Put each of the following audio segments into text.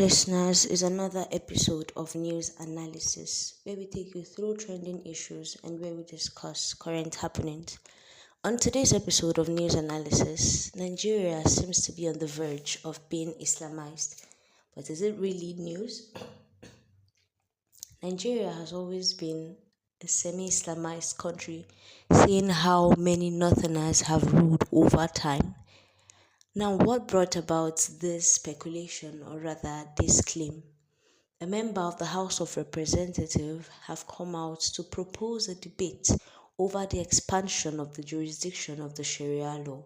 listeners, is another episode of News Analysis where we take you through trending issues and where we discuss current happenings. On today's episode of News Analysis, Nigeria seems to be on the verge of being Islamized. But is it really news? Nigeria has always been a semi-Islamized country, seeing how many Northerners have ruled over time. Now, what brought about this speculation, or rather this claim? A member of the House of Representatives have come out to propose a debate over the expansion of the jurisdiction of the Sharia law.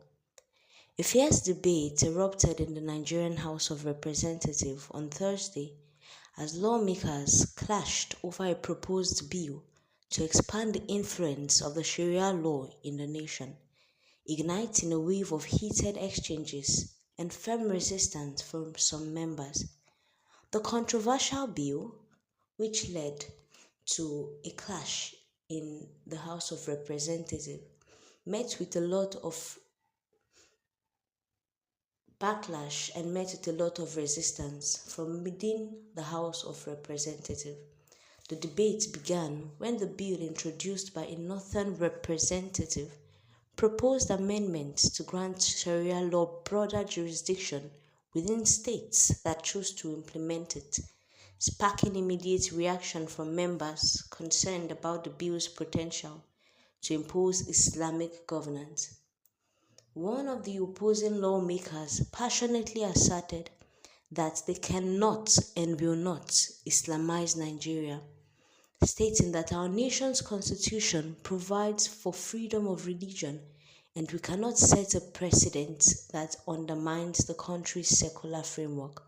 A fierce debate erupted in the Nigerian House of Representatives on Thursday as lawmakers clashed over a proposed bill to expand the influence of the Sharia law in the nation, igniting a wave of heated exchanges and firm resistance from some members. The controversial bill, which led to a clash in the House of Representatives, met with a lot of backlash and met with a lot of resistance from within the House of Representatives. The debate began when the bill introduced by a Northern representative proposed amendments to grant Sharia law broader jurisdiction within states that chose to implement it, sparking immediate reaction from members concerned about the bill's potential to impose Islamic governance. One of the opposing lawmakers passionately asserted that they cannot and will not Islamize Nigeria, stating that our nation's constitution provides for freedom of religion and we cannot set a precedent that undermines the country's secular framework.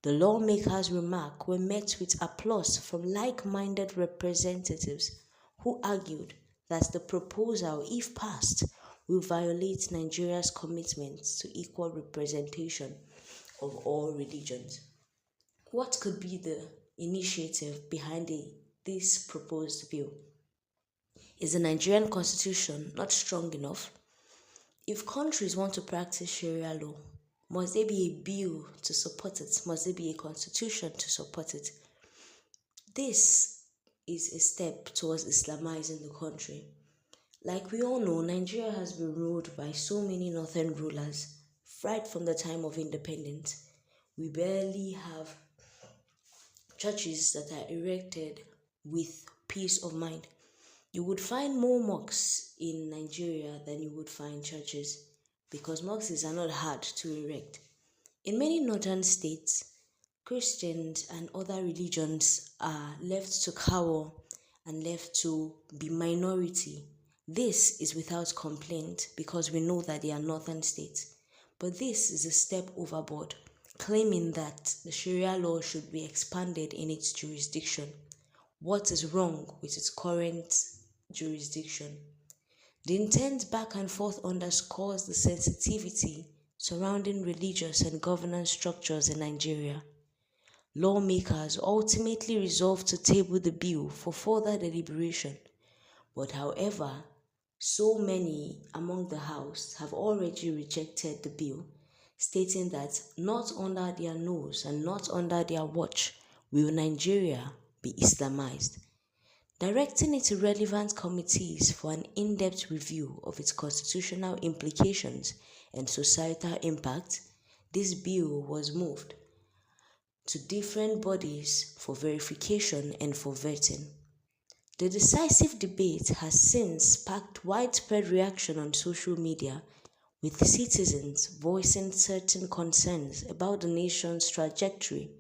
The lawmakers' remarks were met with applause from like-minded representatives who argued that the proposal, if passed, will violate Nigeria's commitments to equal representation of all religions. What could be the initiative behind this proposed bill? Is the Nigerian constitution not strong enough? If countries want to practice Sharia law, must there be a bill to support it? Must there be a constitution to support it? This is a step towards Islamizing the country. Like we all know, Nigeria has been ruled by so many northern rulers right from the time of independence. We barely have churches that are erected with peace of mind. You would find more mosques in Nigeria than you would find churches because mosques are not hard to erect. In many northern states, Christians and other religions are left to cower and left to be minority. This is without complaint because we know that they are northern states. But this is a step overboard, claiming that the Sharia law should be expanded in its jurisdiction. What is wrong with its current jurisdiction? The intense back and forth underscores the sensitivity surrounding religious and governance structures in Nigeria. Lawmakers ultimately resolved to table the bill for further deliberation, but however, so many among the House have already rejected the bill, stating that not under their nose and not under their watch will Nigeria be Islamized. Directing it to relevant committees for an in-depth review of its constitutional implications and societal impact, this bill was moved to different bodies for verification and for vetting. The decisive debate has since sparked widespread reaction on social media, with citizens voicing certain concerns about the nation's trajectory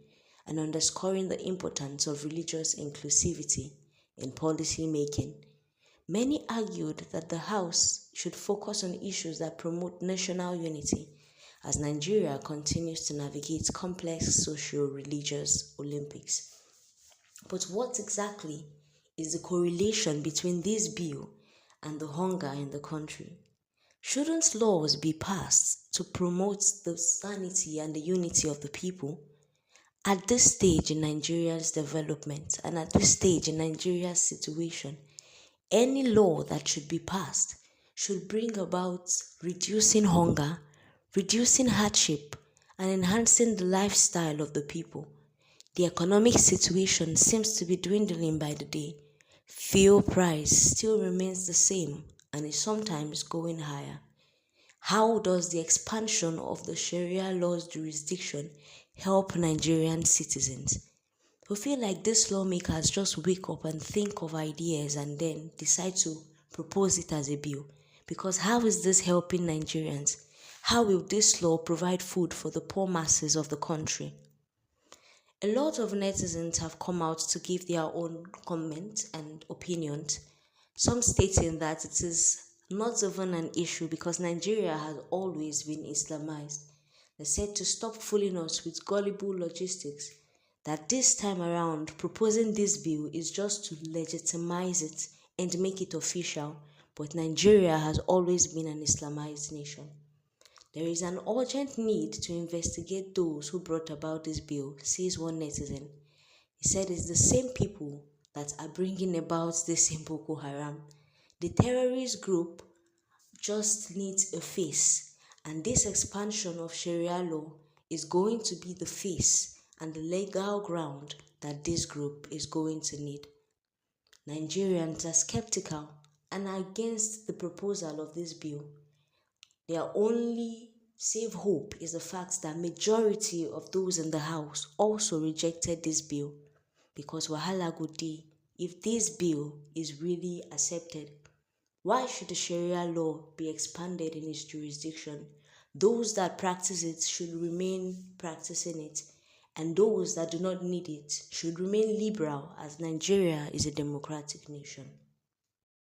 and underscoring the importance of religious inclusivity in policy making. Many argued that the House should focus on issues that promote national unity as Nigeria continues to navigate complex socio-religious Olympics. But what exactly is the correlation between this bill and the hunger in the country? Shouldn't laws be passed to promote the sanity and the unity of the people? At this stage in Nigeria's development and at this stage in Nigeria's situation, any law that should be passed should bring about reducing hunger, reducing hardship, and enhancing the lifestyle of the people. The economic situation seems to be dwindling by the day. Fuel price still remains the same and is sometimes going higher. How does the expansion of the Sharia law's jurisdiction help Nigerian citizens? We feel like these lawmakers just wake up and think of ideas and then decide to propose it as a bill. Because how is this helping Nigerians? How will this law provide food for the poor masses of the country? A lot of netizens have come out to give their own comments and opinions, some stating that it is not even an issue because Nigeria has always been Islamized. They said to stop fooling us with gullible logistics, that this time around proposing this bill is just to legitimize it and make it official, but Nigeria has always been an Islamized nation. There is an urgent need to investigate those who brought about this bill, says one netizen. He said it's the same people that are bringing about this in Boko Haram. The terrorist group just needs a face, and this expansion of Sharia law is going to be the face and the legal ground that this group is going to need. Nigerians are skeptical and are against the proposal of this bill. Their only save hope is the fact that majority of those in the house also rejected this bill, because wahala go dey if this bill is really accepted. Why should the Sharia law be expanded in its jurisdiction? Those that practice it should remain practicing it, and those that do not need it should remain liberal, as Nigeria is a democratic nation.